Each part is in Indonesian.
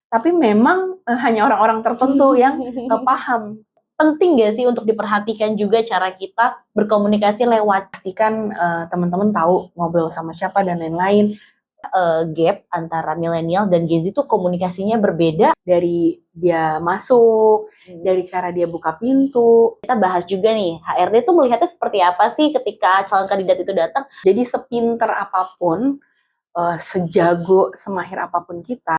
Tapi memang hanya orang-orang tertentu yang paham. Penting gak sih untuk diperhatikan juga cara kita berkomunikasi lewat? Pastikan teman-teman tahu ngobrol sama siapa dan lain-lain. Gap antara milenial dan Gen Z itu komunikasinya berbeda. Dari dia masuk, dari cara dia buka pintu. Kita bahas juga nih, HRD itu melihatnya seperti apa sih ketika calon kandidat itu datang? Jadi sepinter apapun, sejago, semahir apapun kita,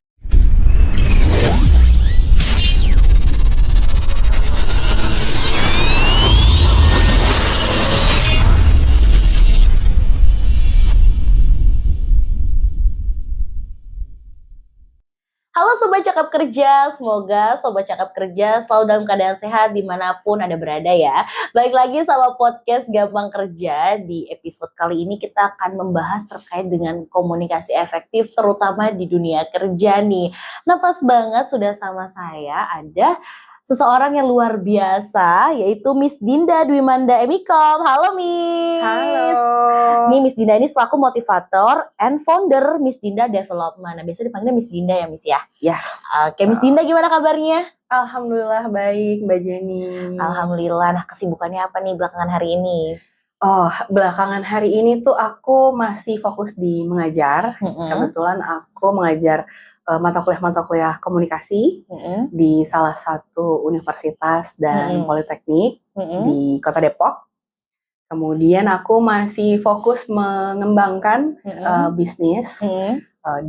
Halo Sobat Cakap Kerja, semoga Sobat Cakap Kerja selalu dalam keadaan sehat dimanapun Anda berada ya. Balik lagi sama podcast Gampang Kerja. Di episode kali ini kita akan membahas terkait dengan komunikasi efektif terutama di dunia kerja nih. Nah pas banget sudah sama saya ada seseorang yang luar biasa yaitu Miss Dinda Dwimanda Emikom. Halo Miss. halo. Nih Miss Dinda ini selaku motivator and founder Miss Dinda Development. Nah biasa dipanggilnya Miss Dinda ya Miss ya? Yes. Oke Miss Dinda gimana kabarnya? Alhamdulillah baik Mbak Jenny. Alhamdulillah. Nah kesibukannya apa nih belakangan hari ini? Oh, belakangan hari ini tuh aku masih fokus di mengajar. Kebetulan aku mengajar mata kuliah komunikasi di salah satu universitas dan politeknik di Kota Depok. Kemudian aku masih fokus mengembangkan bisnis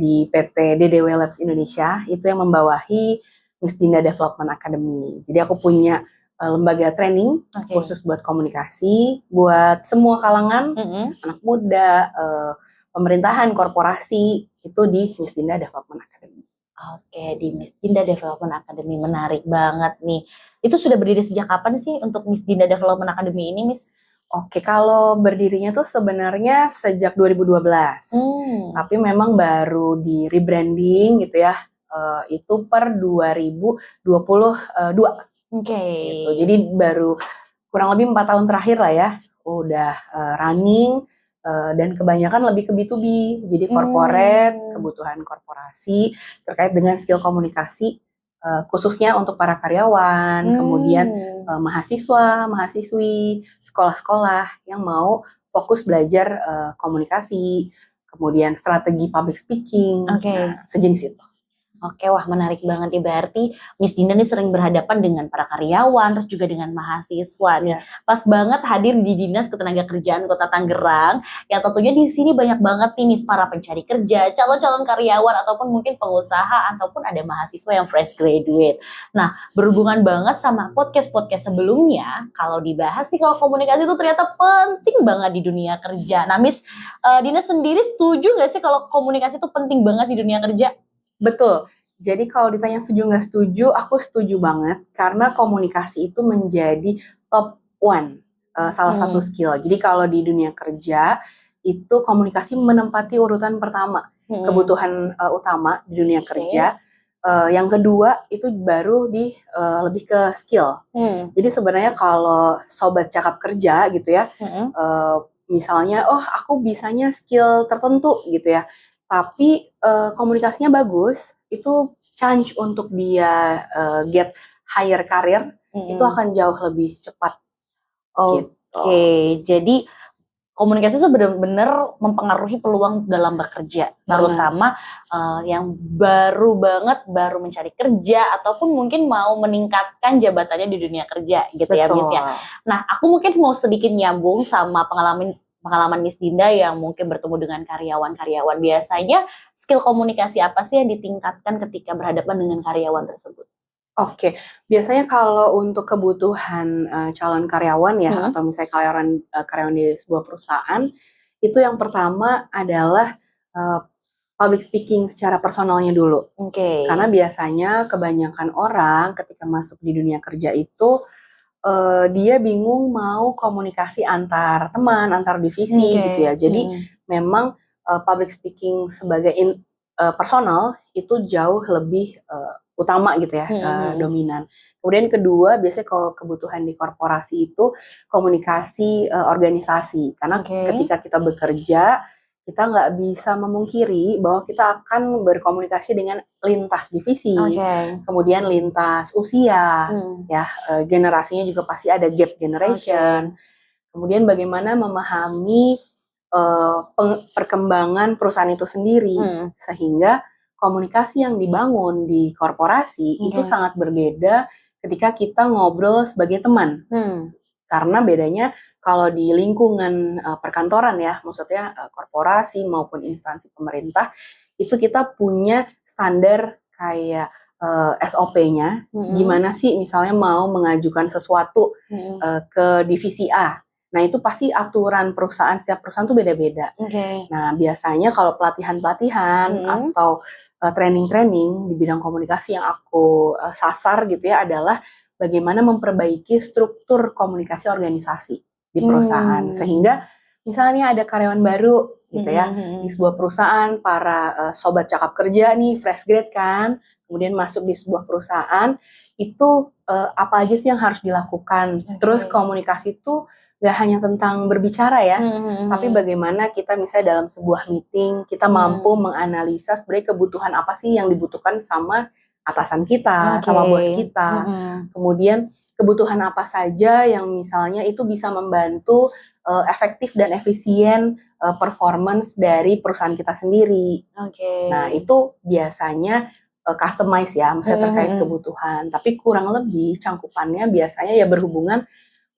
di PT DDW Labs Indonesia, itu yang membawahi Miss Dinda Development Academy. Jadi aku punya lembaga training khusus buat komunikasi, buat semua kalangan, anak muda, pemerintahan, korporasi, itu di Miss Dinda Development Academy. Oke, di Miss Dinda Development Academy, menarik banget nih. Itu sudah berdiri sejak kapan sih untuk Miss Dinda Development Academy ini, Miss? Oke, kalau berdirinya tuh sebenarnya sejak 2012. Tapi memang baru di rebranding gitu ya. Itu per 2022. Oke. Gitu. Jadi baru kurang lebih 4 tahun terakhir lah ya. Udah running dan kebanyakan lebih ke B2B. Jadi corporate, kebutuhan korporasi terkait dengan skill komunikasi khususnya untuk para karyawan, kemudian mahasiswa, mahasiswi, sekolah-sekolah yang mau fokus belajar komunikasi, kemudian strategi public speaking, sejenis itu. Oke, wah menarik banget ya, berarti Miss Dinda nih sering berhadapan dengan para karyawan, terus juga dengan mahasiswa nih. Pas banget hadir di Dinas Ketenagakerjaan Kota Tangerang, yang tentunya di sini banyak banget nih Miss para pencari kerja, calon-calon karyawan ataupun mungkin pengusaha ataupun ada mahasiswa yang fresh graduate. Nah, berhubungan banget sama podcast-podcast sebelumnya, kalau dibahas nih kalau komunikasi itu ternyata penting banget di dunia kerja. Nah, Miss Dinda sendiri setuju nggak sih kalau komunikasi itu penting banget di dunia kerja? Betul. Jadi kalau ditanya setuju nggak setuju, aku setuju banget karena komunikasi itu menjadi top one, salah satu skill. Jadi kalau di dunia kerja itu komunikasi menempati urutan pertama, kebutuhan utama di dunia kerja. Yang kedua itu baru lebih ke skill. Jadi sebenarnya kalau sobat cakap kerja gitu ya, misalnya aku bisanya skill tertentu gitu ya, tapi komunikasinya bagus, itu chance untuk dia get higher career itu akan jauh lebih cepat. Oke, jadi komunikasi itu benar-benar mempengaruhi peluang dalam bekerja, terutama yang baru mencari kerja ataupun mungkin mau meningkatkan jabatannya di dunia kerja gitu. Betul. Ya Miss ya. Nah aku mungkin mau sedikit nyambung sama pengalaman Miss Dinda yang mungkin bertemu dengan karyawan-karyawan. Biasanya skill komunikasi apa sih yang ditingkatkan ketika berhadapan dengan karyawan tersebut? Oke, biasanya kalau untuk kebutuhan calon karyawan ya, atau misalnya karyawan di sebuah perusahaan, itu yang pertama adalah public speaking secara personalnya dulu. Karena biasanya kebanyakan orang ketika masuk di dunia kerja itu dia bingung mau komunikasi antar teman, antar divisi gitu ya. Jadi memang public speaking sebagai personal itu jauh lebih utama gitu ya, dominan. Kemudian kedua, biasanya kalau kebutuhan di korporasi itu komunikasi organisasi. Karena ketika kita bekerja, kita nggak bisa memungkiri bahwa kita akan berkomunikasi dengan lintas divisi, kemudian lintas usia, ya generasinya juga pasti ada gap generation. Kemudian bagaimana memahami perkembangan perusahaan itu sendiri, sehingga komunikasi yang dibangun di korporasi itu sangat berbeda ketika kita ngobrol sebagai teman. Karena bedanya kalau di lingkungan perkantoran ya, maksudnya korporasi maupun instansi pemerintah, itu kita punya standar kayak SOP-nya, gimana sih misalnya mau mengajukan sesuatu ke divisi A. Nah itu pasti aturan perusahaan, setiap perusahaan tuh beda-beda. Nah biasanya kalau pelatihan-pelatihan atau training-training di bidang komunikasi yang aku sasar gitu ya adalah bagaimana memperbaiki struktur komunikasi organisasi di perusahaan, sehingga misalnya ada karyawan baru gitu ya di sebuah perusahaan, para sobat cakap kerja nih fresh grade kan, kemudian masuk di sebuah perusahaan itu apa aja sih yang harus dilakukan. Terus komunikasi itu gak hanya tentang berbicara ya, tapi bagaimana kita misalnya dalam sebuah meeting kita mampu menganalisa sebenarnya kebutuhan apa sih yang dibutuhkan sama atasan kita, sama bos kita. Kemudian kebutuhan apa saja yang misalnya itu bisa membantu efektif dan efisien performance dari perusahaan kita sendiri. Nah itu biasanya customize ya, misalnya terkait kebutuhan. Tapi kurang lebih cangkupannya biasanya ya berhubungan,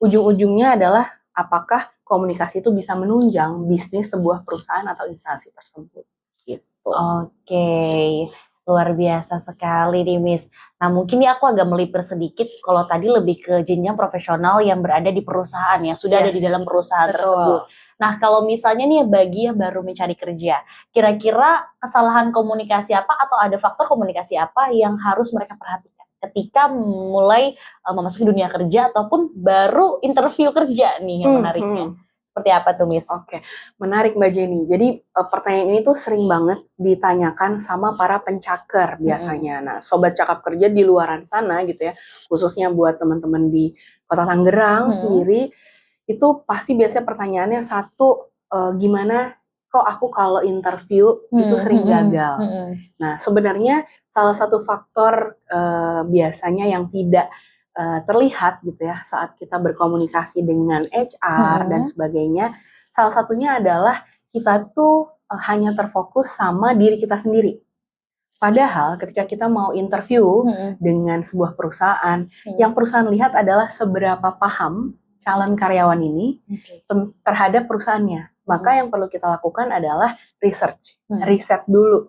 ujung-ujungnya adalah apakah komunikasi itu bisa menunjang bisnis sebuah perusahaan atau instansi tersebut. Gitu. Luar biasa sekali nih Miss. Nah mungkin nih aku agak melipir sedikit kalau tadi lebih ke jenjang profesional yang berada di perusahaan yang sudah ada di dalam perusahaan tersebut. Nah kalau misalnya nih bagi yang baru mencari kerja, kira-kira kesalahan komunikasi apa atau ada faktor komunikasi apa yang harus mereka perhatikan ketika mulai memasuki dunia kerja ataupun baru interview kerja nih yang menariknya? Seperti apa tuh Miss? Menarik Mbak Jenny. Jadi pertanyaan ini tuh sering banget ditanyakan sama para pencaker biasanya. Nah, sobat cakap kerja di luaran sana gitu ya, khususnya buat teman-teman di Kota Tangerang sendiri, itu pasti biasanya pertanyaannya satu, gimana kok aku kalau interview itu sering gagal. Nah, sebenarnya salah satu faktor biasanya yang tidak terlihat gitu ya saat kita berkomunikasi dengan HR dan sebagainya, salah satunya adalah kita tuh hanya terfokus sama diri kita sendiri. Padahal ketika kita mau interview dengan sebuah perusahaan, yang perusahaan lihat adalah seberapa paham calon karyawan ini terhadap perusahaannya. Maka yang perlu kita lakukan adalah research, riset dulu.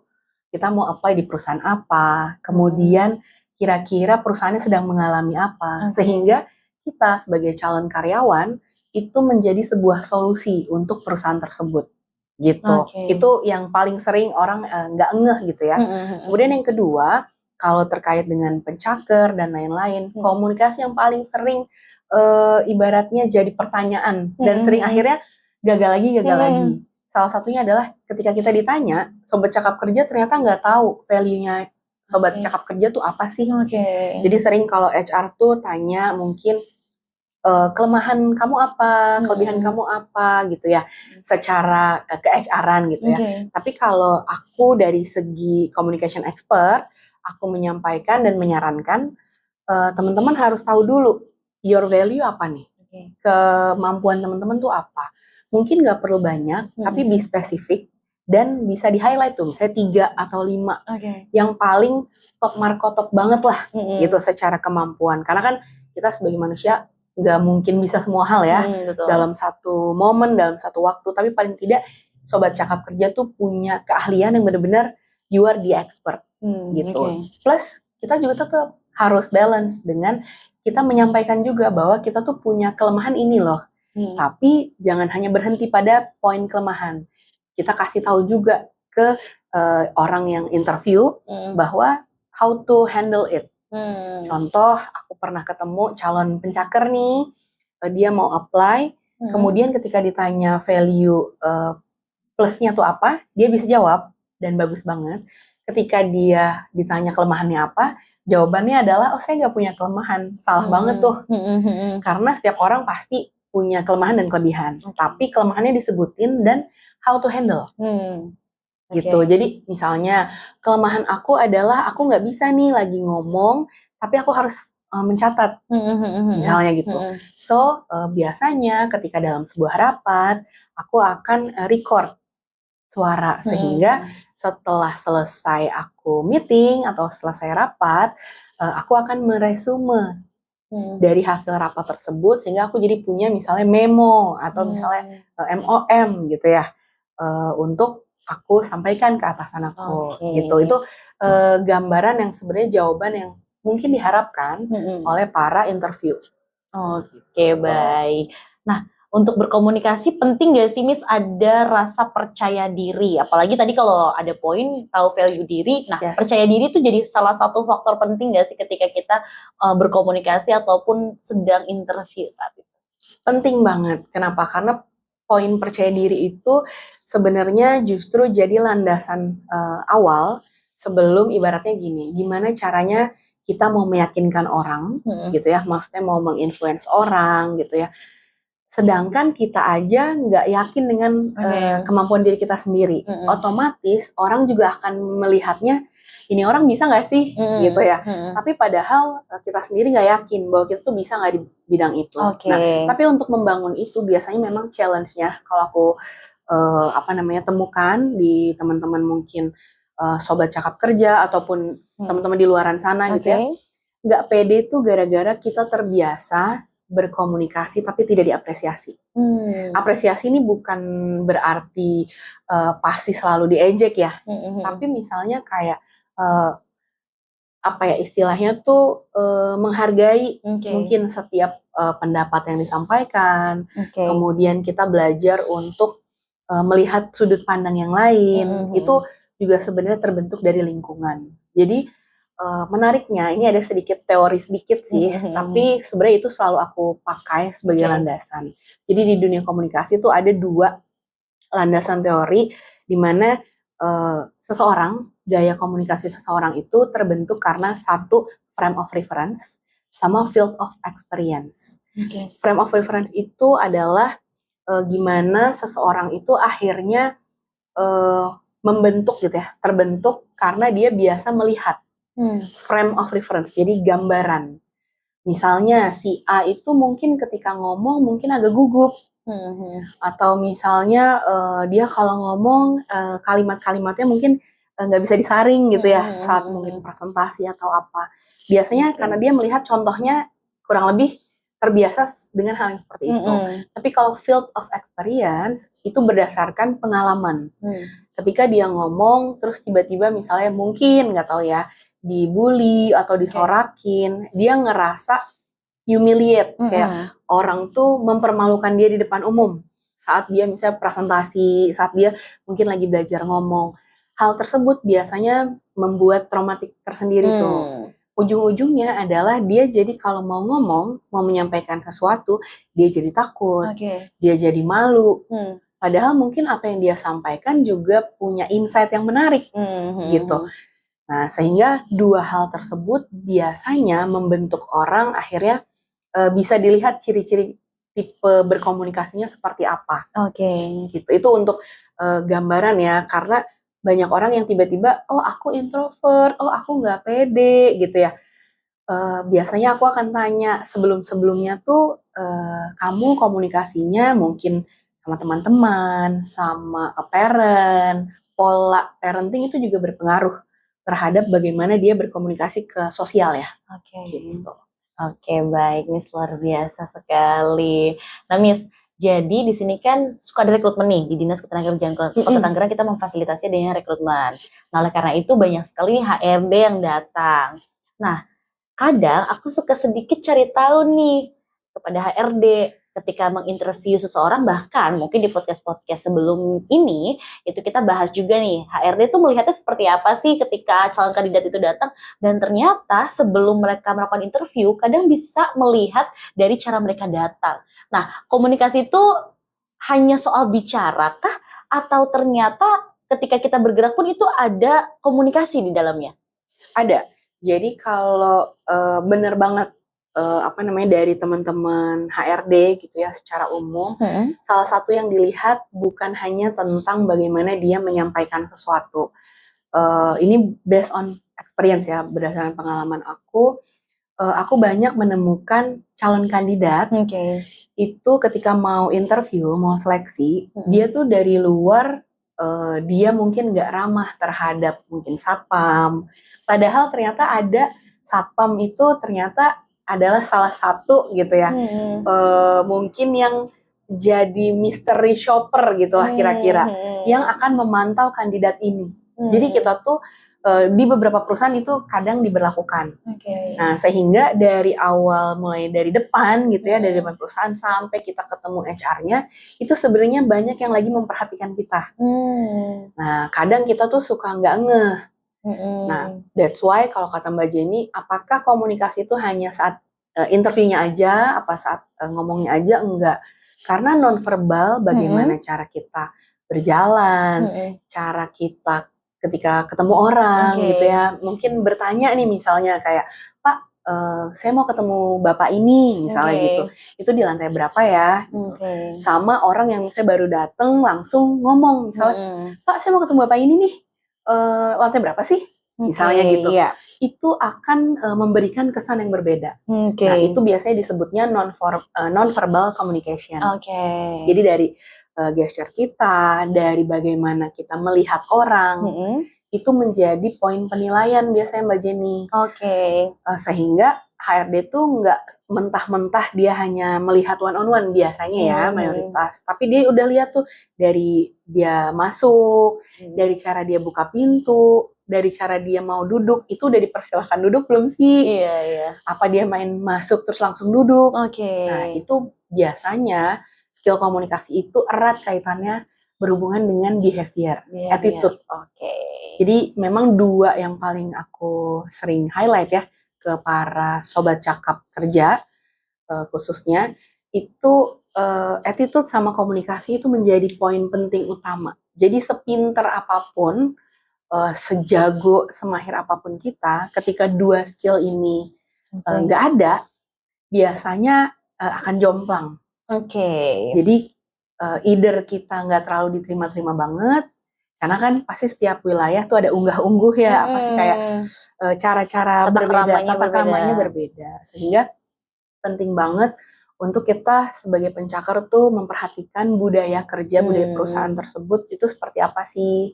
Kita mau apply di perusahaan apa, kemudian kira-kira perusahaannya sedang mengalami apa, sehingga kita sebagai calon karyawan itu menjadi sebuah solusi untuk perusahaan tersebut. Gitu. Itu yang paling sering orang nggak ngeh gitu ya. Kemudian yang kedua, kalau terkait dengan pencaker dan lain-lain, komunikasi yang paling sering ibaratnya jadi pertanyaan dan sering akhirnya gagal lagi. Salah satunya adalah ketika kita ditanya, sobat cakap kerja ternyata nggak tahu value-nya sobat cakap kerja tuh apa sih. Jadi sering kalau HR tuh tanya mungkin kelemahan kamu apa, kelebihan kamu apa gitu ya, secara ke-HR-an gitu ya. Tapi kalau aku dari segi communication expert, aku menyampaikan dan menyarankan teman-teman harus tahu dulu your value apa nih, kemampuan teman-teman tuh apa. Mungkin nggak perlu banyak, tapi be spesifik dan bisa di-highlight tuh, misalnya 3 atau 5 yang paling top markotop banget lah gitu secara kemampuan. Karena kan kita sebagai manusia nggak mungkin bisa semua hal ya dalam satu momen, dalam satu waktu, tapi paling tidak sobat cakap kerja tuh punya keahlian yang benar-benar you are the expert gitu. Plus kita juga tetap harus balance dengan kita menyampaikan juga bahwa kita tuh punya kelemahan ini loh, tapi jangan hanya berhenti pada poin kelemahan. Kita kasih tahu juga ke orang yang interview bahwa how to handle it. Contoh, aku pernah ketemu calon pencaker nih, dia mau apply, kemudian ketika ditanya value plusnya tuh apa, dia bisa jawab dan bagus banget. Ketika dia ditanya kelemahannya apa, jawabannya adalah, oh saya nggak punya kelemahan. Salah banget tuh. Karena setiap orang pasti punya kelemahan dan kelebihan, tapi kelemahannya disebutin dan how to handle. Gitu. Jadi misalnya kelemahan aku adalah aku nggak bisa nih lagi ngomong, tapi aku harus mencatat, misalnya gitu. So biasanya ketika dalam sebuah rapat, aku akan record suara sehingga setelah selesai aku meeting atau selesai rapat, aku akan meresume dari hasil rapat tersebut sehingga aku jadi punya misalnya memo atau misalnya MOM gitu ya, untuk aku sampaikan ke atasan aku gitu. Itu gambaran yang sebenarnya jawaban yang mungkin diharapkan oleh para interview. Baik. Nah, untuk berkomunikasi penting gak sih Miss ada rasa percaya diri? Apalagi tadi kalau ada poin tahu value diri. Nah, percaya diri itu jadi salah satu faktor penting gak sih ketika kita berkomunikasi ataupun sedang interview saat itu? Penting banget. Kenapa? Karena poin percaya diri itu sebenarnya justru jadi landasan awal sebelum ibaratnya gini, gimana caranya kita mau meyakinkan orang gitu ya, maksudnya mau menginfluence orang gitu ya. Sedangkan kita aja nggak yakin dengan kemampuan diri kita sendiri, otomatis orang juga akan melihatnya ini orang bisa nggak sih gitu ya. Tapi padahal kita sendiri nggak yakin bahwa kita tuh bisa nggak di bidang itu. Nah, tapi untuk membangun itu biasanya memang challenge-nya kalau aku temukan di teman-teman mungkin sobat cakap kerja ataupun teman-teman di luaran sana gitu ya. Nggak pede tuh gara-gara kita terbiasa berkomunikasi tapi tidak diapresiasi. Apresiasi ini bukan berarti pasti selalu diejek ya, tapi misalnya kayak istilahnya tuh menghargai mungkin setiap pendapat yang disampaikan, kemudian kita belajar untuk melihat sudut pandang yang lain, itu juga sebenarnya terbentuk dari lingkungan. Jadi menariknya, ini ada sedikit teori sedikit sih, tapi sebenarnya itu selalu aku pakai sebagai landasan. Jadi di dunia komunikasi tuh ada 2 landasan teori, di mana gaya komunikasi seseorang itu terbentuk karena 1 frame of reference sama field of experience. Frame of reference itu adalah gimana seseorang itu akhirnya membentuk gitu ya, terbentuk karena dia biasa melihat. Frame of reference, jadi gambaran. Misalnya si A itu mungkin ketika ngomong mungkin agak gugup, atau misalnya dia kalau ngomong kalimat-kalimatnya mungkin nggak bisa disaring gitu ya saat mungkin presentasi atau apa. Biasanya karena dia melihat contohnya kurang lebih terbiasa dengan hal yang seperti itu. Tapi kalau field of experience itu berdasarkan pengalaman. Ketika dia ngomong terus tiba-tiba misalnya mungkin nggak tahu ya dibully atau disorakin, dia ngerasa humiliate, kayak orang tuh mempermalukan dia di depan umum saat dia misalnya presentasi, saat dia mungkin lagi belajar ngomong. Hal tersebut biasanya membuat traumatik tersendiri tuh. Ujung-ujungnya adalah dia jadi kalau mau ngomong, mau menyampaikan sesuatu, dia jadi takut, dia jadi malu. Padahal mungkin apa yang dia sampaikan juga punya insight yang menarik gitu. Nah, sehingga 2 hal tersebut biasanya membentuk orang akhirnya bisa dilihat ciri-ciri tipe berkomunikasinya seperti apa. Gitu. Itu untuk gambaran ya, karena banyak orang yang tiba-tiba, oh aku introvert, oh aku nggak pede gitu ya. Biasanya aku akan tanya sebelum-sebelumnya tuh kamu komunikasinya mungkin sama teman-teman, sama parent, pola parenting itu juga berpengaruh terhadap bagaimana dia berkomunikasi ke sosial ya. Gitu. Baik, Miss, luar biasa sekali. Nah, Miss, jadi di sini kan suka ada rekrutmen nih di Dinas Ketenagakerjaan Kota Tangerang, kita memfasilitasi dengan rekrutmen. Nah, oleh karena itu banyak sekali HRD yang datang. Nah, kadang aku suka sedikit cari tahu nih kepada HRD ketika menginterview seseorang, bahkan mungkin di podcast-podcast sebelum ini itu kita bahas juga nih HRD itu melihatnya seperti apa sih ketika calon kandidat itu datang, dan ternyata sebelum mereka melakukan interview kadang bisa melihat dari cara mereka datang. Nah, komunikasi itu hanya soal bicara kah atau ternyata ketika kita bergerak pun itu ada komunikasi di dalamnya? Ada. Jadi kalau bener banget dari teman-teman HRD gitu ya secara umum, salah satu yang dilihat bukan hanya tentang bagaimana dia menyampaikan sesuatu. Ini based on experience ya, berdasarkan pengalaman aku banyak menemukan calon kandidat itu ketika mau interview, mau seleksi, dia tuh dari luar dia mungkin nggak ramah terhadap mungkin satpam. Padahal ternyata ada satpam itu ternyata adalah salah satu gitu ya, mungkin yang jadi mystery shopper gitulah kira-kira, yang akan memantau kandidat ini. Jadi kita tuh di beberapa perusahaan itu kadang diberlakukan. Nah, sehingga dari awal, mulai dari depan gitu ya, dari depan perusahaan sampai kita ketemu HR-nya, itu sebenarnya banyak yang lagi memperhatikan kita. Nah, kadang kita tuh suka nggak ngeh. Nah, that's why kalau kata Mbak Jenny, apakah komunikasi itu hanya saat interviewnya aja, apa saat ngomongnya aja? Enggak. Karena nonverbal, bagaimana cara kita berjalan, cara kita ketika ketemu orang gitu ya, mungkin bertanya nih misalnya kayak, Pak, saya mau ketemu Bapak ini misalnya gitu, itu di lantai berapa ya? Sama orang yang misalnya baru datang langsung ngomong misalnya, Pak, saya mau ketemu Bapak ini nih, lantai berapa sih? Misalnya gitu, itu akan memberikan kesan yang berbeda. Nah, itu biasanya disebutnya non-verbal communication. Jadi dari gesture kita, dari bagaimana kita melihat orang, itu menjadi poin penilaian biasanya Mbak Jenny. Sehingga HRD tuh nggak mentah-mentah dia hanya melihat one on one biasanya ya mayoritas, tapi dia udah lihat tuh dari dia masuk, dari cara dia buka pintu, dari cara dia mau duduk, itu udah dipersilahkan duduk belum sih? Apa dia main masuk terus langsung duduk? Nah, itu biasanya skill komunikasi itu erat kaitannya berhubungan dengan behavior, attitude. Jadi memang dua yang paling aku sering highlight ya ke para sobat cakap kerja khususnya, itu attitude sama komunikasi itu menjadi poin penting utama. Jadi sepinter apapun, sejago, semahir apapun kita, ketika dua skill ini nggak ada, biasanya akan jomplang. Jadi either kita nggak terlalu diterima-terima banget, karena kan pasti setiap wilayah tuh ada unggah-ungguh ya, pasti kayak cara-cara berbeda, tata kramanya berbeda. Sehingga penting banget untuk kita sebagai pencakar tuh memperhatikan budaya kerja, budaya perusahaan tersebut itu seperti apa sih.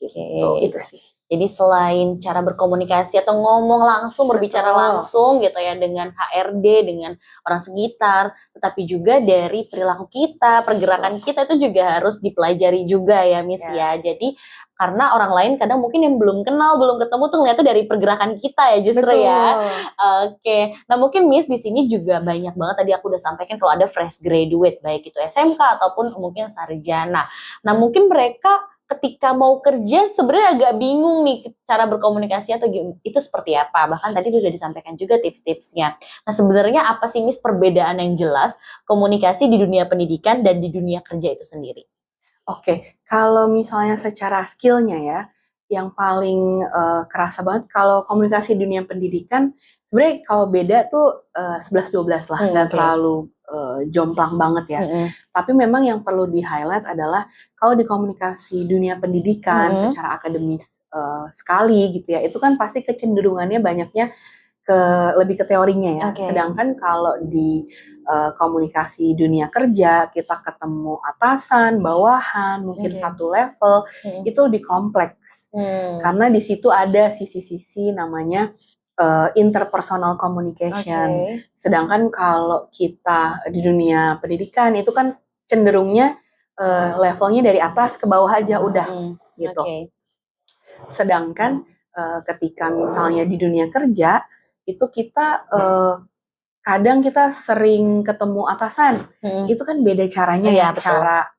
Itu sih. Jadi selain cara berkomunikasi atau ngomong langsung, berbicara langsung gitu ya dengan HRD, dengan orang sekitar, tetapi juga dari perilaku kita, pergerakan kita itu juga harus dipelajari juga ya Miss ya. Jadi karena orang lain kadang mungkin yang belum kenal, belum ketemu tuh ngeliatnya dari pergerakan kita ya justru ya. Nah mungkin Miss di sini juga banyak banget tadi aku udah sampaikan kalau ada fresh graduate baik itu SMK ataupun mungkin sarjana. Nah mungkin mereka ketika mau kerja sebenarnya agak bingung nih cara berkomunikasi atau itu seperti apa. Bahkan tadi sudah disampaikan juga tips-tipsnya. Nah sebenarnya apa sih Miss perbedaan yang jelas komunikasi di dunia pendidikan dan di dunia kerja itu sendiri? Kalau misalnya secara skillnya ya, yang paling kerasa banget kalau komunikasi dunia pendidikan, sebenarnya kalau beda tuh 11-12 lah, nggak terlalu jomplang banget ya. Tapi memang yang perlu di-highlight adalah kalau di komunikasi dunia pendidikan secara akademis sekali gitu ya, itu kan pasti kecenderungannya banyaknya lebih ke teorinya ya. Sedangkan kalau di komunikasi dunia kerja, kita ketemu atasan, bawahan, mungkin satu level, itu lebih kompleks. Karena di situ ada sisi-sisi namanya interpersonal communication. Sedangkan kalau kita di dunia pendidikan itu kan cenderungnya levelnya dari atas ke bawah aja udah gitu. Sedangkan ketika misalnya di dunia kerja itu kita kadang kita sering ketemu atasan, itu kan beda caranya ya,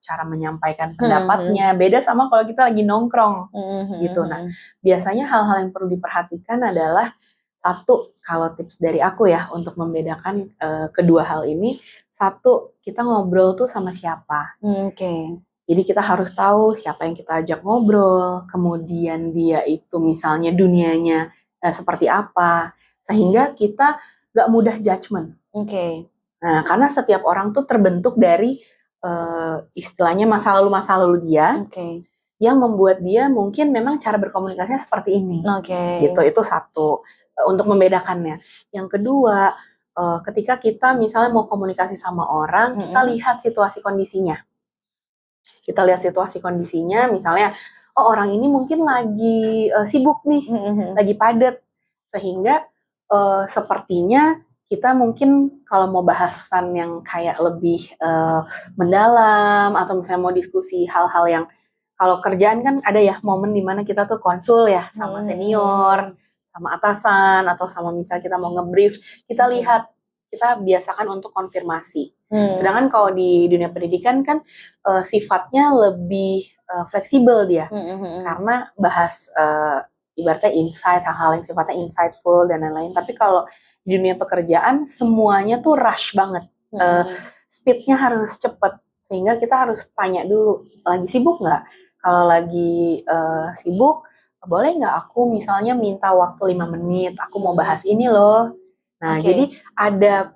cara menyampaikan pendapatnya, beda sama kalau kita lagi nongkrong gitu. Nah, biasanya hal-hal yang perlu diperhatikan adalah satu, kalau tips dari aku ya untuk membedakan kedua hal ini, satu, kita ngobrol tuh sama siapa. Jadi kita harus tahu siapa yang kita ajak ngobrol, kemudian dia itu misalnya dunianya seperti apa, sehingga kita nggak mudah judgement. Oke. Nah, karena setiap orang tuh terbentuk dari istilahnya masa lalu dia, yang membuat dia mungkin memang cara berkomunikasinya seperti ini. Gitu, itu satu, untuk membedakannya. Yang kedua, ketika kita misalnya mau komunikasi sama orang, kita lihat situasi kondisinya. Kita lihat situasi kondisinya, misalnya, oh orang ini mungkin lagi sibuk nih, lagi padat, sehingga sepertinya kita mungkin kalau mau bahasan yang kayak lebih mendalam, atau misalnya mau diskusi hal-hal yang, kalau kerjaan kan ada ya momen dimana kita tuh konsul ya sama senior, sama atasan, atau sama misalnya kita mau nge-brief, kita lihat, kita biasakan untuk konfirmasi. Sedangkan kalau di dunia pendidikan kan sifatnya lebih fleksibel dia, karena bahas ibaratnya insight, hal-hal yang sifatnya insightful dan lain-lain. Tapi kalau di dunia pekerjaan semuanya tuh rush banget, speednya harus cepet, sehingga kita harus tanya dulu, lagi sibuk nggak? Kalau lagi sibuk, boleh nggak aku misalnya minta waktu 5 menit, aku mau bahas ini loh. Nah, jadi ada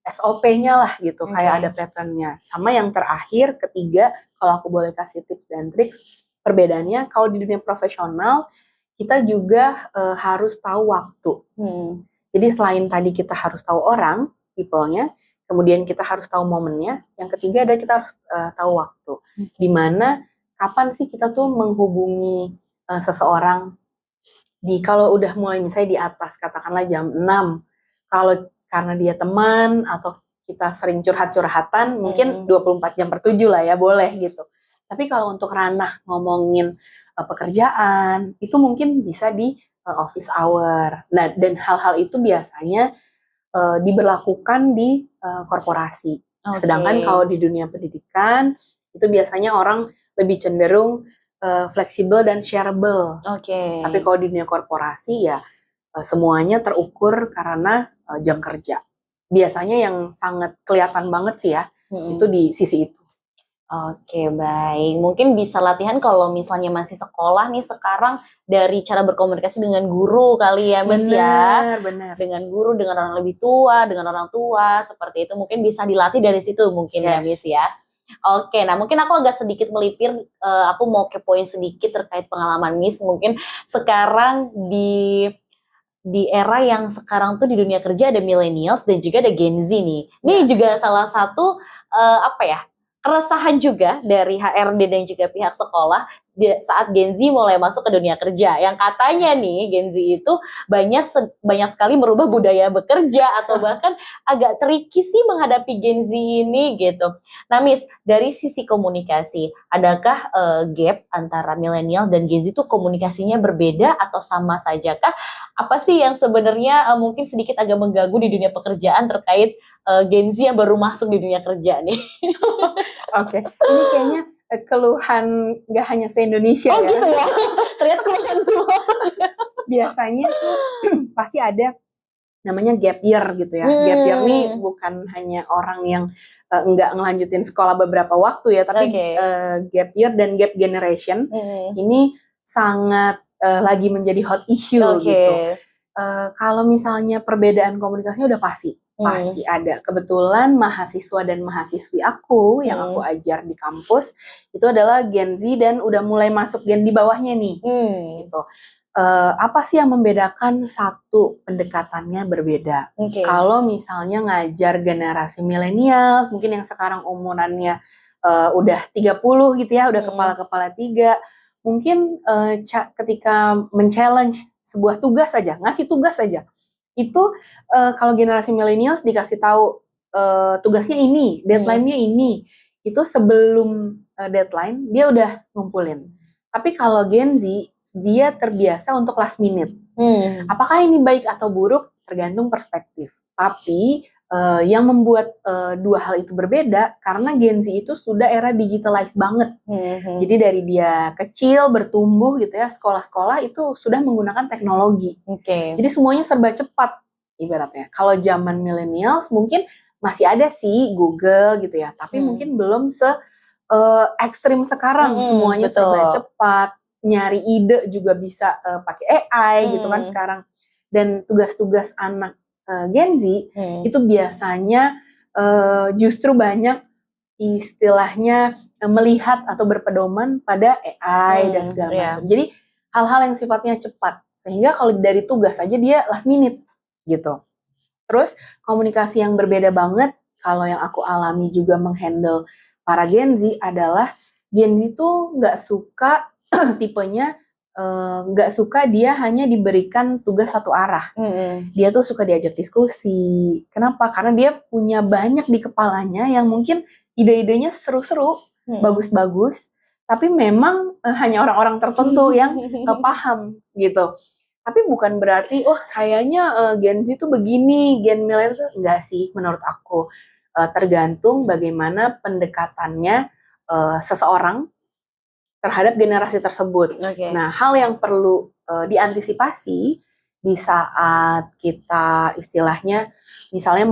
SOP-nya lah gitu, kayak ada pattern-nya. Sama yang terakhir, ketiga, kalau aku boleh kasih tips dan triks, perbedaannya kalau di dunia profesional, kita juga harus tahu waktu. Jadi selain tadi kita harus tahu orang, people-nya, kemudian kita harus tahu momennya, yang ketiga ada kita harus tahu waktu. Dimana, kapan sih kita tuh menghubungi seseorang, kalau udah mulai misalnya di atas, katakanlah jam 6, kalau karena dia teman, atau kita sering curhat-curhatan, mungkin 24 jam per 7 lah ya, boleh gitu. Tapi kalau untuk ranah ngomongin pekerjaan, itu mungkin bisa di office hour. Nah, dan hal-hal itu biasanya diberlakukan di korporasi. Sedangkan kalau di dunia pendidikan, itu biasanya orang lebih cenderung fleksibel dan shareable. Tapi kalau di dunia korporasi ya semuanya terukur karena jam kerja. Biasanya yang sangat kelihatan banget sih ya, itu di sisi itu. Oke, baik. Mungkin bisa latihan kalau misalnya masih sekolah nih sekarang, dari cara berkomunikasi dengan guru kali ya, Miss ya. Benar. Dengan guru, dengan orang lebih tua, dengan orang tua, seperti itu mungkin bisa dilatih dari situ mungkin ya, Miss ya. Oke, nah mungkin aku agak sedikit melipir, aku mau kepoin sedikit terkait pengalaman Miss. Mungkin sekarang di era yang sekarang tuh di dunia kerja ada millennials dan juga ada Gen Z nih. Ini juga salah satu keresahan juga dari HRD dan juga pihak sekolah saat Gen Z mulai masuk ke dunia kerja. Yang katanya nih Gen Z itu banyak sekali merubah budaya bekerja, atau bahkan agak tricky sih menghadapi Gen Z ini gitu. Nah, Miss, dari sisi komunikasi, adakah gap antara milenial dan Gen Z itu komunikasinya berbeda atau sama saja kah? Apa sih yang sebenarnya mungkin sedikit agak mengganggu di dunia pekerjaan terkait Gen Z yang baru masuk di dunia kerja nih? Oke, ini kayaknya keluhan nggak hanya se-Indonesia ya. Oh gitu ya, ternyata keluhan semua. Biasanya tuh pasti ada namanya gap year gitu ya. Gap year nih bukan hanya orang yang nggak ngelanjutin sekolah beberapa waktu ya, tapi gap year dan gap generation ini sangat lagi menjadi hot issue gitu. Kalau misalnya perbedaan komunikasinya udah pasti ada. Kebetulan mahasiswa dan mahasiswi aku yang aku ajar di kampus itu adalah Gen Z dan udah mulai masuk gen di bawahnya nih. Gitu. Apa sih yang membedakan? Satu, pendekatannya berbeda. Kalau misalnya ngajar generasi milenial, mungkin yang sekarang umurannya udah 30 gitu ya, udah kepala-kepala 3, mungkin ketika men-challenge sebuah tugas saja, ngasih tugas saja, itu kalau generasi milenial dikasih tahu tugasnya ini, deadline-nya ini, itu sebelum deadline dia udah ngumpulin. Tapi kalau Gen Z, dia terbiasa untuk last minute. Apakah ini baik atau buruk? Tergantung perspektif. Tapi yang membuat dua hal itu berbeda, karena Gen Z itu sudah era digitalized banget. Jadi dari dia kecil, bertumbuh gitu ya, sekolah-sekolah itu sudah menggunakan teknologi. Jadi semuanya serba cepat ibaratnya. Kalau zaman millennials mungkin masih ada sih Google gitu ya, tapi mungkin belum ekstrim sekarang. Semuanya serba cepat, nyari ide juga bisa pakai AI gitu kan sekarang. Dan tugas-tugas anak Gen Z itu biasanya justru banyak istilahnya melihat atau berpedoman pada AI dan segala macam. Jadi hal-hal yang sifatnya cepat, sehingga kalau dari tugas aja dia last minute gitu. Terus komunikasi yang berbeda banget kalau yang aku alami juga menghandle para Gen Z adalah Gen Z tuh nggak suka tipenya nggak suka dia hanya diberikan tugas satu arah. Dia tuh suka diajak diskusi. Kenapa? Karena dia punya banyak di kepalanya yang mungkin ide-idenya seru-seru, bagus-bagus, tapi memang hanya orang-orang tertentu yang paham gitu. Tapi bukan berarti, kayaknya Gen Z tuh begini, Gen Millennial tuh enggak sih menurut aku. Tergantung bagaimana pendekatannya seseorang terhadap generasi tersebut. Nah, hal yang perlu diantisipasi di saat kita istilahnya misalnya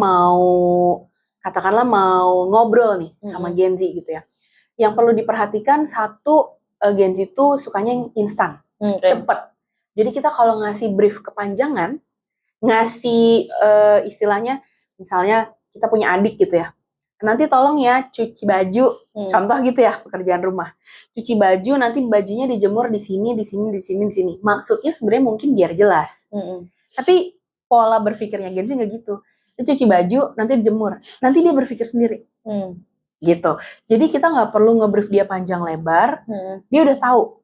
katakanlah mau ngobrol nih sama Gen Z gitu ya. Yang perlu diperhatikan satu, Gen Z itu sukanya yang instan, cepet. Jadi kita kalau ngasih brief kepanjangan, ngasih istilahnya misalnya kita punya adik gitu ya. Nanti tolong ya cuci baju, contoh gitu ya pekerjaan rumah. Cuci baju, nanti bajunya dijemur di sini, di sini, di sini, di sini. Maksudnya sebenarnya mungkin biar jelas. Tapi pola berpikirnya Gen Z nggak gitu. Dia cuci baju, nanti dijemur. Nanti dia berpikir sendiri. Gitu. Jadi kita nggak perlu ngebrief dia panjang lebar. Dia udah tahu.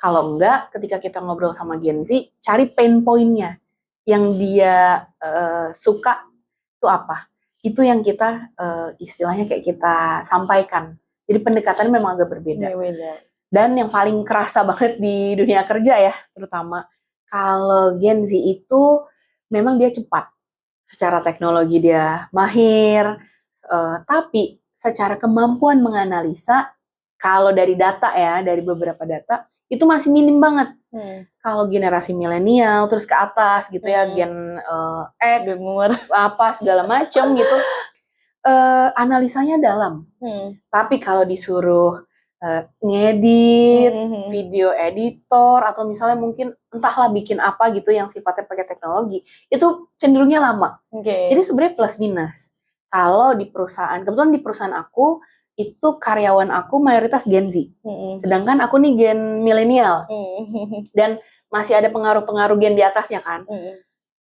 Kalau enggak, ketika kita ngobrol sama Gen Z, cari pain point-nya. Yang dia suka itu apa? Itu yang kita istilahnya kayak kita sampaikan. Jadi pendekatannya memang agak berbeda. Dan yang paling kerasa banget di dunia kerja ya, terutama kalau Gen Z itu memang dia cepat. Secara teknologi dia mahir, tapi secara kemampuan menganalisa, kalau dari data ya, dari beberapa data, itu masih minim banget. Kalau generasi milenial terus ke atas gitu ya, Gen X, apa segala macam gitu, analisanya dalam. Tapi kalau disuruh ngedit, video editor, atau misalnya mungkin entahlah bikin apa gitu yang sifatnya pakai teknologi, itu cenderungnya lama. Jadi sebenarnya plus minus. Kalau di perusahaan, kebetulan di perusahaan aku, itu karyawan aku mayoritas Gen Z. Sedangkan aku nih Gen milenial. Dan masih ada pengaruh-pengaruh Gen di atasnya kan.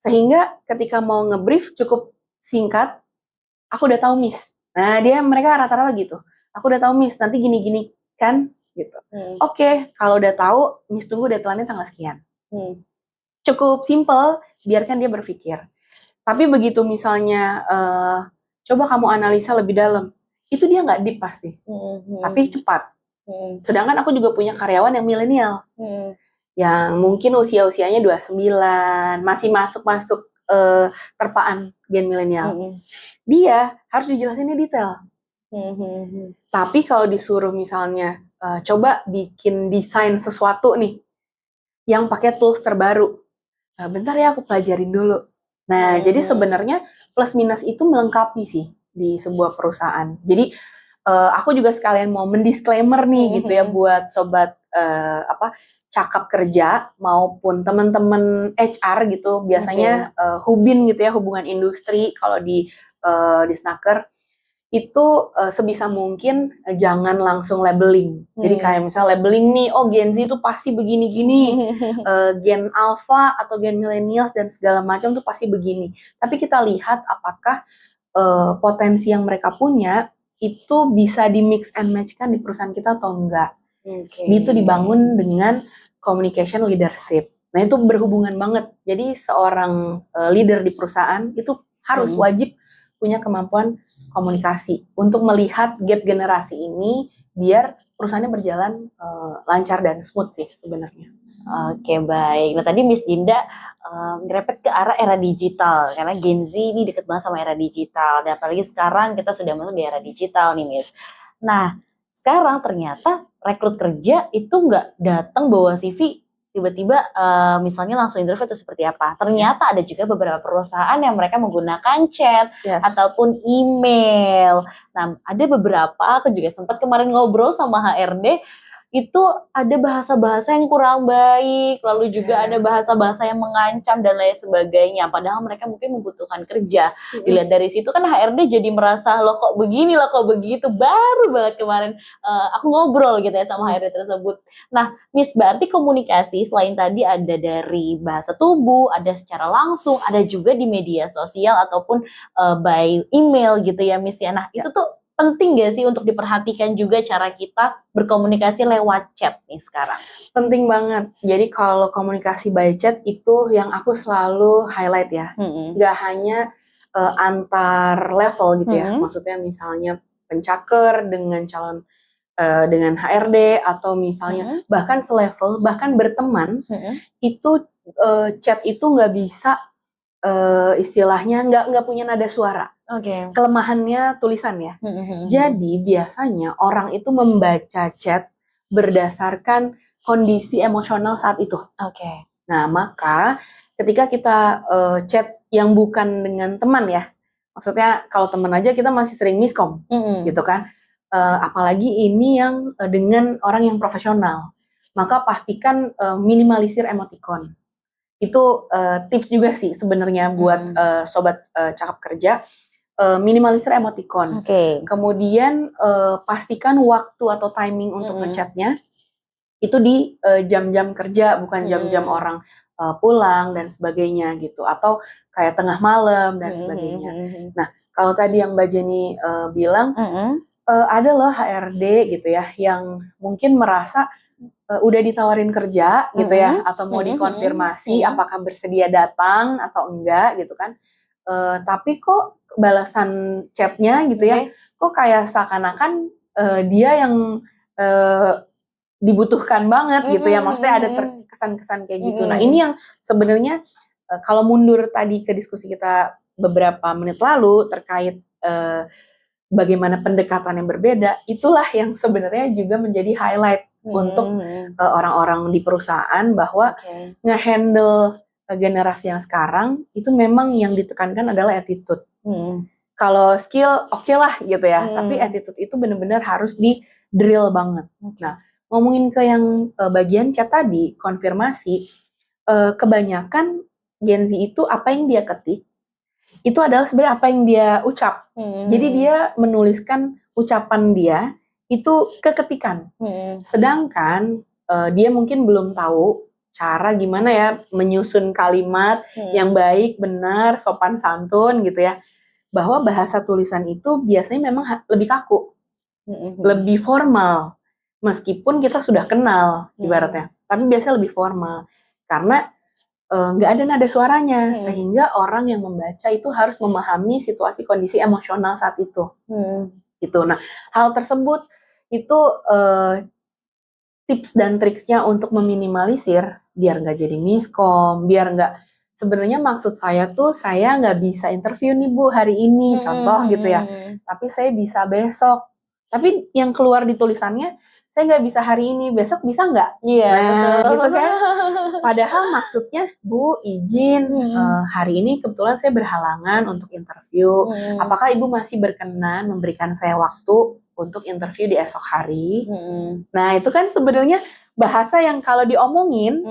Sehingga ketika mau ngebrief cukup singkat, aku udah tahu Miss. Nah, mereka rata-rata gitu. Aku udah tahu Miss, nanti gini-gini kan gitu. Oke, kalau udah tahu Miss tunggu deadline-nya tanggal sekian. Cukup simple, biarkan dia berpikir. Tapi begitu misalnya coba kamu analisa lebih dalam, itu dia nggak deep pasti, tapi cepat. Sedangkan aku juga punya karyawan yang milenial, yang mungkin usia-usianya 29, masih masuk terpaan Gen milenial. Dia harus dijelasinnya detail. Tapi kalau disuruh misalnya coba bikin desain sesuatu nih, yang pakai tools terbaru, bentar ya aku pelajarin dulu. Nah, jadi sebenarnya plus minus itu melengkapi sih di sebuah perusahaan. Jadi aku juga sekalian mau mendisclaimer nih gitu ya buat sobat cakap kerja maupun teman-teman HR gitu, biasanya hubin gitu ya, hubungan industri kalau di Snaker itu sebisa mungkin jangan langsung labeling. Jadi kayak misalnya labeling nih, Gen Z itu pasti begini-gini, Gen Alpha atau Gen Millennials dan segala macam tuh pasti begini. Tapi kita lihat apakah potensi yang mereka punya itu bisa di mix and match kan di perusahaan kita atau enggak. Itu dibangun dengan communication leadership. Nah itu berhubungan banget. Jadi seorang leader di perusahaan itu harus wajib punya kemampuan komunikasi untuk melihat gap generasi ini biar perusahaannya berjalan lancar dan smooth sih sebenarnya. Oke, baik. Nah tadi Miss Dinda ngerepet ke arah era digital karena Gen Z ini deket banget sama era digital dan apalagi sekarang kita sudah masuk di era digital nih Miss. Nah sekarang ternyata rekrut kerja itu nggak datang bawa CV tiba-tiba misalnya langsung interview atau seperti apa. Ternyata ada juga beberapa perusahaan yang mereka menggunakan chat ataupun email. Nah, ada beberapa, aku juga sempat kemarin ngobrol sama HRD, itu ada bahasa-bahasa yang kurang baik, lalu juga ada bahasa-bahasa yang mengancam dan lain sebagainya. Padahal mereka mungkin membutuhkan kerja. Dilihat dari situ kan HRD jadi merasa loh kok begini, loh kok begitu. Baru banget kemarin aku ngobrol gitu ya sama HRD tersebut. Nah, Miss, berarti komunikasi selain tadi ada dari bahasa tubuh, ada secara langsung, ada juga di media sosial ataupun by email gitu ya, Miss ya. Nah, itu tuh penting gak sih untuk diperhatikan juga cara kita berkomunikasi lewat chat nih sekarang? Penting banget. Jadi kalau komunikasi by chat itu yang aku selalu highlight ya. Gak hanya antar level gitu ya. Maksudnya misalnya pencaker dengan calon dengan HRD atau misalnya bahkan selevel, bahkan berteman, itu chat itu nggak bisa istilahnya nggak punya nada suara. Kelemahannya tulisan ya. Jadi biasanya orang itu membaca chat berdasarkan kondisi emosional saat itu. Nah, maka ketika kita chat yang bukan dengan teman ya, maksudnya kalau teman aja kita masih sering miskom, gitu kan. Apalagi ini yang dengan orang yang profesional, maka pastikan minimalisir emoticon. Itu tips juga sih sebenarnya buat sobat cakap kerja. Minimalisir emoticon. Kemudian pastikan waktu atau timing untuk ngechatnya itu di jam-jam kerja, bukan jam-jam orang pulang dan sebagainya gitu, atau kayak tengah malam dan sebagainya. Nah, kalau tadi yang Mbak Jenny bilang ada loh HRD gitu ya yang mungkin merasa udah ditawarin kerja gitu ya, atau mau dikonfirmasi apakah bersedia datang atau enggak gitu kan. Tapi kok balasan chatnya gitu ya, kok kayak seakan-akan dia yang dibutuhkan banget gitu ya, maksudnya ada kesan-kesan kayak gitu. Nah ini yang sebenarnya kalau mundur tadi ke diskusi kita beberapa menit lalu terkait bagaimana pendekatan yang berbeda, itulah yang sebenarnya juga menjadi highlight untuk orang-orang di perusahaan bahwa nge-handle generasi yang sekarang itu memang yang ditekankan adalah attitude. Kalau skill oke lah gitu ya, tapi attitude itu benar-benar harus di drill banget. Nah, ngomongin ke yang bagian chat tadi, konfirmasi, kebanyakan Gen Z itu apa yang dia ketik, itu adalah sebenarnya apa yang dia ucap. Jadi dia menuliskan ucapan dia itu keketikan. Sedangkan dia mungkin belum tahu cara gimana ya menyusun kalimat yang baik, benar, sopan santun gitu ya. Bahwa bahasa tulisan itu biasanya memang lebih kaku, lebih formal. Meskipun kita sudah kenal ibaratnya, tapi biasanya lebih formal. Karena nggak ada nada suaranya, sehingga orang yang membaca itu harus memahami situasi kondisi emosional saat itu. Gitu. Nah, hal tersebut itu tips dan triksnya untuk meminimalisir biar nggak jadi miskom, biar nggak, sebenarnya maksud saya tuh saya nggak bisa interview nih Bu hari ini, contoh gitu ya, tapi saya bisa besok. Tapi yang keluar di tulisannya saya nggak bisa hari ini, besok bisa nggak? Nah, gitu kan. Padahal maksudnya, Bu, izin hari ini kebetulan saya berhalangan untuk interview. Apakah Ibu masih berkenan memberikan saya waktu untuk interview di esok hari? Nah, itu kan sebenarnya bahasa yang kalau diomongin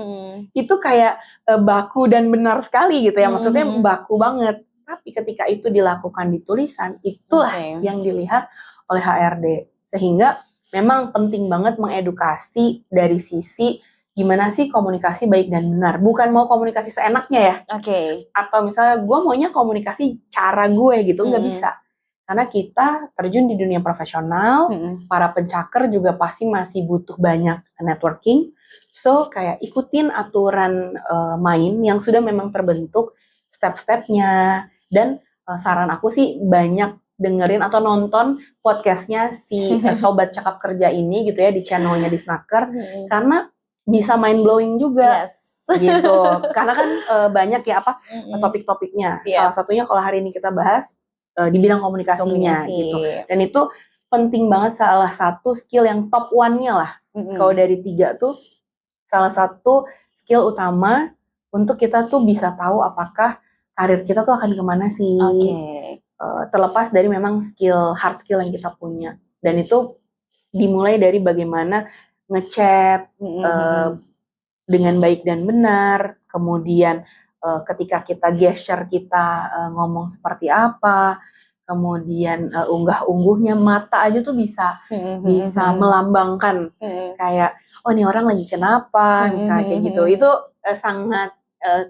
itu kayak baku dan benar sekali gitu ya. Maksudnya baku banget. Tapi ketika itu dilakukan di tulisan, itulah yang dilihat oleh HRD. Sehingga memang penting banget mengedukasi dari sisi gimana sih komunikasi baik dan benar. Bukan mau komunikasi seenaknya ya. Atau misalnya gue maunya komunikasi cara gue gitu, nggak bisa. Karena kita terjun di dunia profesional, para pencaker juga pasti masih butuh banyak networking. So kayak ikutin aturan main yang sudah memang terbentuk step-stepnya. Dan saran aku sih banyak dengerin atau nonton podcastnya si Sobat Cakap Kerja ini gitu ya, di channelnya di Snacker, karena bisa mind blowing juga gitu. Karena kan banyak ya apa topik-topiknya. Salah satunya kalau hari ini kita bahas di bidang komunikasinya gitu. Dan itu penting banget, salah satu skill yang top one-nya lah. Kalau dari 3 tuh salah satu skill utama untuk kita tuh bisa tahu apakah karir kita tuh akan kemana sih. Terlepas dari memang skill, hard skill yang kita punya. Dan itu dimulai dari bagaimana ngechat dengan baik dan benar, kemudian ketika kita gesture kita ngomong seperti apa, kemudian unggah-ungguhnya mata aja tuh bisa melambangkan kayak oh ini orang lagi kenapa misalnya kayak gitu. Itu sangat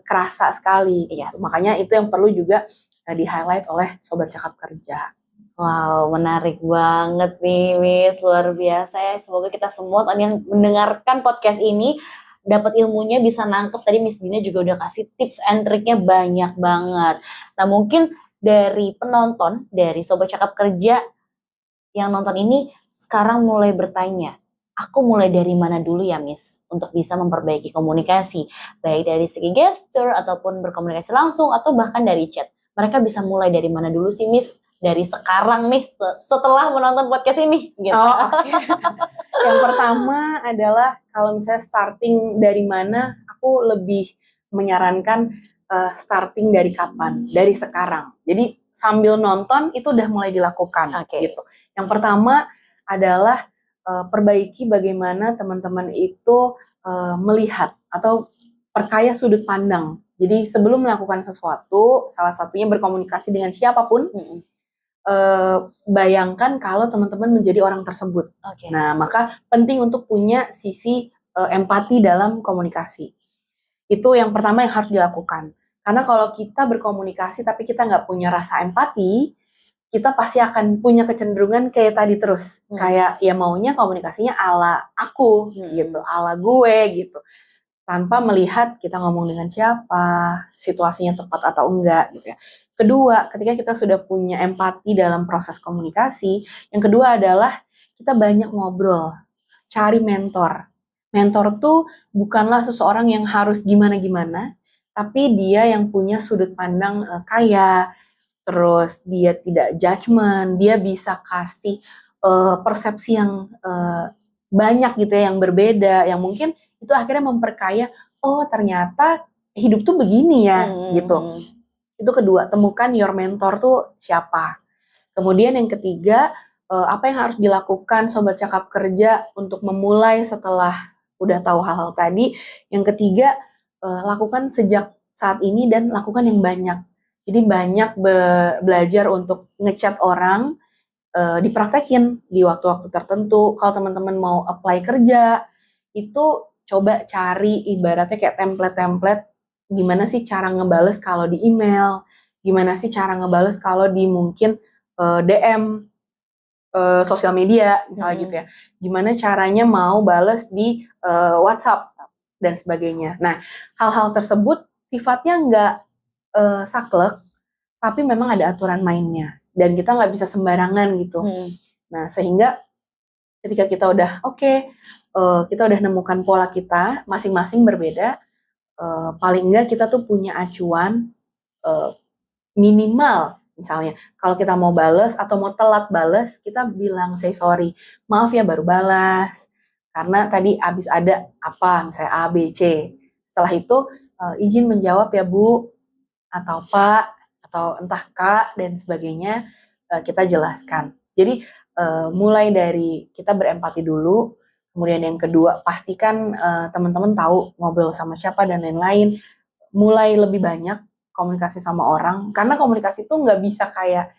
kerasa sekali. Yes. Makanya itu yang perlu juga di-highlight oleh Sobat Cakap Kerja. Wow, menarik banget nih Miss, luar biasa ya. Semoga kita semua yang mendengarkan podcast ini dapat ilmunya, bisa nangkep. Tadi Miss Dina juga udah kasih tips and triknya banyak banget. Nah mungkin dari penonton, dari Sobat Cakap Kerja yang nonton ini sekarang mulai bertanya, aku mulai dari mana dulu ya Miss untuk bisa memperbaiki komunikasi, baik dari segi gesture ataupun berkomunikasi langsung atau bahkan dari chat. Mereka bisa mulai dari mana dulu sih Miss? Dari sekarang nih setelah menonton podcast ini gitu. Oh, okay. Yang pertama adalah kalau misalnya starting dari mana, aku lebih menyarankan starting dari kapan? Dari sekarang. Jadi sambil nonton itu udah mulai dilakukan gitu. Yang pertama adalah perbaiki bagaimana teman-teman itu melihat atau perkaya sudut pandang. Jadi sebelum melakukan sesuatu, salah satunya berkomunikasi dengan siapapun, bayangkan kalau teman-teman menjadi orang tersebut. Nah, maka penting untuk punya sisi empati dalam komunikasi. Itu yang pertama yang harus dilakukan. Karena kalau kita berkomunikasi tapi kita nggak punya rasa empati, kita pasti akan punya kecenderungan kayak tadi terus. Kayak ya maunya komunikasinya ala aku gitu, ala gue gitu. Tanpa melihat kita ngomong dengan siapa, situasinya tepat atau enggak gitu ya. Kedua, ketika kita sudah punya empati dalam proses komunikasi, yang kedua adalah kita banyak ngobrol, cari mentor. Mentor tuh bukanlah seseorang yang harus gimana-gimana, tapi dia yang punya sudut pandang kaya, terus dia tidak judgement, dia bisa kasih persepsi yang banyak gitu ya, yang berbeda, yang mungkin itu akhirnya memperkaya, oh ternyata hidup tuh begini ya gitu. Itu kedua, temukan your mentor tuh siapa. Kemudian yang ketiga, apa yang harus dilakukan Sobat Cakap Kerja untuk memulai setelah udah tahu hal-hal tadi. Yang ketiga, lakukan sejak saat ini dan lakukan yang banyak. Jadi banyak belajar untuk ngechat orang, dipraktekin di waktu-waktu tertentu. Kalau teman-teman mau apply kerja, itu coba cari ibaratnya kayak template-template gimana sih cara ngebales kalau di email, gimana sih cara ngebales kalau di mungkin DM sosial media misalnya gitu ya. Gimana caranya mau bales di WhatsApp dan sebagainya. Nah, hal-hal tersebut sifatnya nggak saklek, tapi memang ada aturan mainnya dan kita nggak bisa sembarangan gitu. Nah, sehingga ketika kita udah kita udah nemukan pola kita masing-masing berbeda, paling enggak kita tuh punya acuan minimal. Misalnya kalau kita mau bales atau mau telat bales, kita bilang say sorry, maaf ya baru balas karena tadi habis ada apa misalnya A, B, C. Setelah itu izin menjawab ya Bu atau Pak atau entah Kak dan sebagainya, kita jelaskan. Jadi mulai dari kita berempati dulu, kemudian yang kedua pastikan teman-teman tahu ngobrol sama siapa dan lain-lain, mulai lebih banyak komunikasi sama orang, karena komunikasi itu nggak bisa kayak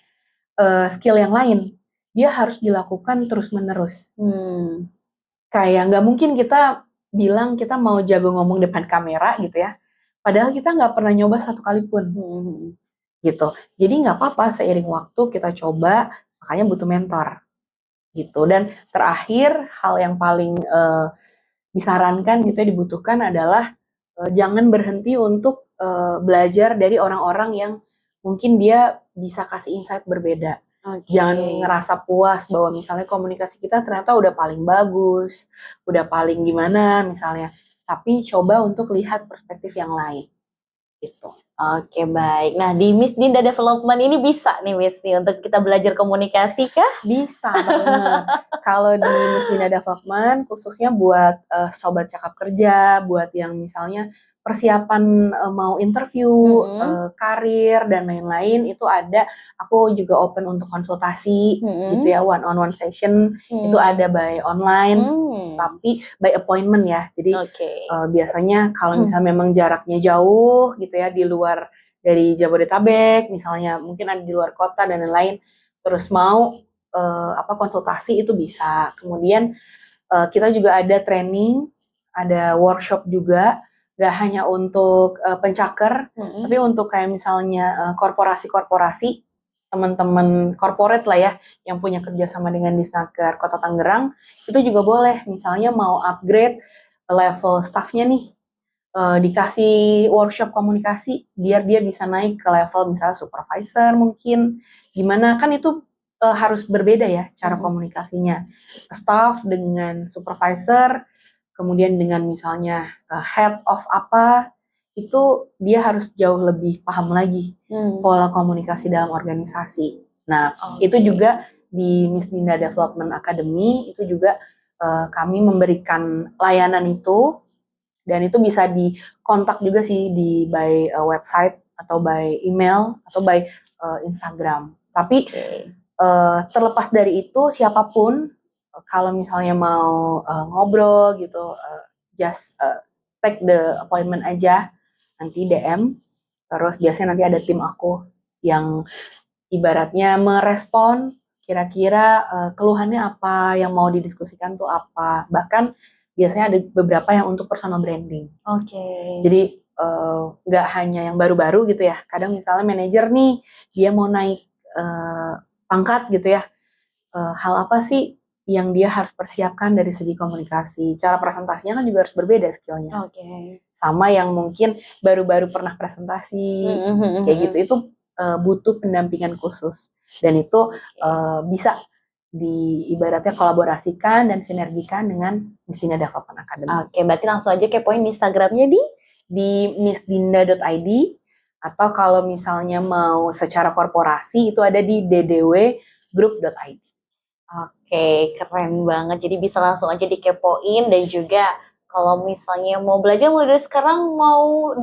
skill yang lain, dia harus dilakukan terus-menerus. Kayak nggak mungkin kita bilang kita mau jago ngomong depan kamera gitu ya, padahal kita nggak pernah nyoba satu kali pun. Gitu. Jadi nggak apa-apa seiring waktu kita coba, makanya butuh mentor. Gitu. Dan terakhir hal yang paling disarankan gitu ya, dibutuhkan adalah jangan berhenti untuk belajar dari orang-orang yang mungkin dia bisa kasih insight berbeda. Jangan ngerasa puas bahwa misalnya komunikasi kita ternyata udah paling bagus, udah paling gimana misalnya. Tapi coba untuk lihat perspektif yang lain. Gitu. Oke, baik. Nah, di Miss Dinda Development ini bisa nih Miss nih untuk kita belajar komunikasi kah? Bisa banget. Kalau di Miss Dinda Development khususnya buat Sobat Cakap Kerja, buat yang misalnya persiapan mau interview, karir dan lain-lain itu ada. Aku juga open untuk konsultasi gitu ya, one on one session itu ada by online, tapi by appointment ya. Jadi biasanya kalau misalnya memang jaraknya jauh gitu ya, di luar dari Jabodetabek misalnya, mungkin ada di luar kota dan lain-lain, terus mau konsultasi itu bisa. Kemudian kita juga ada training, ada workshop juga. Gak hanya untuk pencaker, tapi untuk kayak misalnya korporasi-korporasi, teman-teman corporate lah ya, yang punya kerjasama dengan Disnaker Kota Tangerang, itu juga boleh. Misalnya mau upgrade level staffnya nih, dikasih workshop komunikasi, biar dia bisa naik ke level misalnya supervisor mungkin. Gimana, kan itu harus berbeda ya cara komunikasinya. Staff dengan supervisor, kemudian dengan misalnya head of apa, itu dia harus jauh lebih paham lagi pola komunikasi dalam organisasi. Nah, itu juga di Miss Dinda Development Academy, itu juga kami memberikan layanan itu, dan itu bisa dikontak juga sih di by website, atau by email, atau by Instagram. Tapi terlepas dari itu, siapapun kalau misalnya mau ngobrol gitu, just take the appointment aja, nanti DM, terus biasanya nanti ada tim aku yang ibaratnya merespon kira-kira keluhannya apa, yang mau didiskusikan tuh apa. Bahkan biasanya ada beberapa yang untuk personal branding. Jadi nggak hanya yang baru-baru gitu ya. Kadang misalnya manajer nih, dia mau naik pangkat gitu ya, hal apa sih yang dia harus persiapkan dari segi komunikasi. Cara presentasinya kan juga harus berbeda skillnya. Sama yang mungkin baru-baru pernah presentasi, kayak gitu. Itu butuh pendampingan khusus. Dan itu bisa ibaratnya kolaborasikan dan sinergikan dengan Miss Dinda Development Academy. Berarti langsung aja kepoin Instagramnya di missdinda.id, atau kalau misalnya mau secara korporasi itu ada di ddwgroup.id. Keren banget. Jadi bisa langsung aja dikepoin, dan juga kalau misalnya mau belajar mulai dari sekarang, mau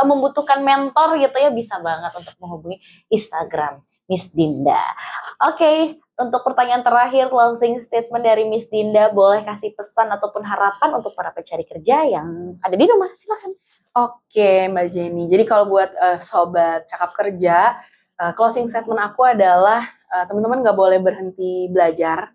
membutuhkan mentor gitu ya, bisa banget untuk menghubungi Instagram Miss Dinda. Untuk pertanyaan terakhir, closing statement dari Miss Dinda, boleh kasih pesan ataupun harapan untuk para pencari kerja yang ada di rumah, silakan. Mbak Jenny. Jadi kalau buat sobat cakap kerja, closing statement aku adalah teman-teman gak boleh berhenti belajar,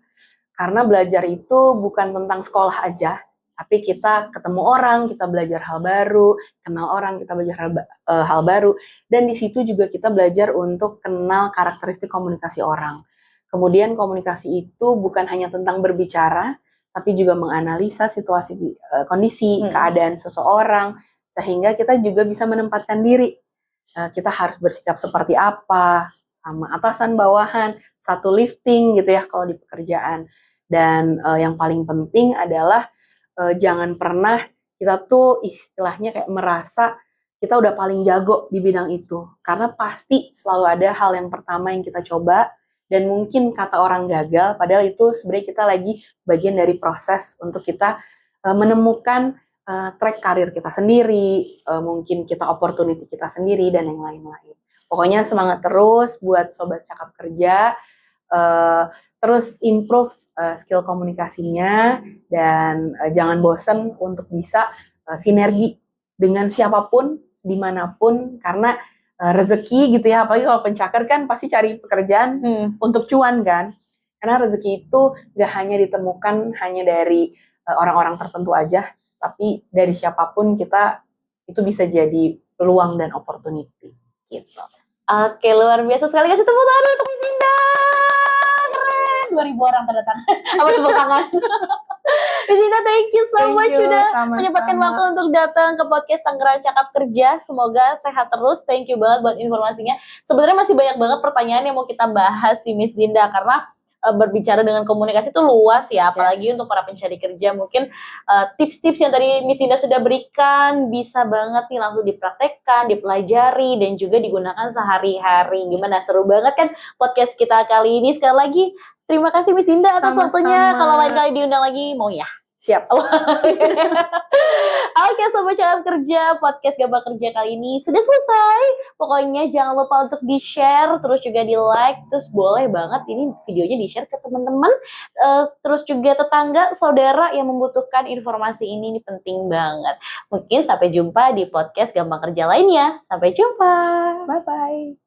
karena belajar itu bukan tentang sekolah aja, tapi kita ketemu orang, kita belajar hal baru, kenal orang, kita belajar hal baru, dan di situ juga kita belajar untuk kenal karakteristik komunikasi orang. Kemudian komunikasi itu bukan hanya tentang berbicara, tapi juga menganalisa situasi, kondisi, keadaan seseorang, sehingga kita juga bisa menempatkan diri. Kita harus bersikap seperti apa, sama atasan bawahan, satu lifting gitu ya kalau di pekerjaan. Dan yang paling penting adalah jangan pernah kita tuh istilahnya kayak merasa kita udah paling jago di bidang itu. Karena pasti selalu ada hal yang pertama yang kita coba, dan mungkin kata orang gagal, padahal itu sebenarnya kita lagi bagian dari proses untuk kita menemukan track karir kita sendiri, mungkin kita opportunity kita sendiri, dan yang lain-lain. Pokoknya semangat terus buat sobat cakap kerja, terus improve skill komunikasinya, dan jangan bosan untuk bisa sinergi dengan siapapun, dimanapun, karena rezeki gitu ya, apalagi kalau pencaker kan pasti cari pekerjaan untuk cuan kan, karena rezeki itu gak hanya ditemukan hanya dari orang-orang tertentu aja, tapi dari siapapun kita itu bisa jadi peluang dan opportunity gitu. Luar biasa sekali, kasih tepuk tangan untuk Miss Dinda. Keren, 2.000 orang terdatang. Apa tepuk tangan? Miss Dinda, thank you so much sudah menyempatkan waktu untuk datang ke podcast Tangerang Cakap Kerja. Semoga sehat terus. Thank you banget buat informasinya. Sebenarnya masih banyak banget pertanyaan yang mau kita bahas di Miss Dinda, karena berbicara dengan komunikasi itu luas ya, apalagi untuk para pencari kerja. Mungkin tips-tips yang tadi Miss Dinda sudah berikan bisa banget nih langsung dipraktekkan, dipelajari, dan juga digunakan sehari-hari. Gimana, seru banget kan podcast kita kali ini. Sekali lagi terima kasih Miss Dinda atas waktunya. Kalau lain kali diundang lagi mau ya. Siap. Oke, Sobat Cakap Kerja, podcast Gampang Kerja kali ini sudah selesai. Pokoknya jangan lupa untuk di-share, terus juga di-like, terus boleh banget ini videonya di-share ke teman-teman, terus juga tetangga, saudara yang membutuhkan informasi ini penting banget. Mungkin sampai jumpa di podcast Gampang Kerja lainnya. Sampai jumpa. Bye-bye.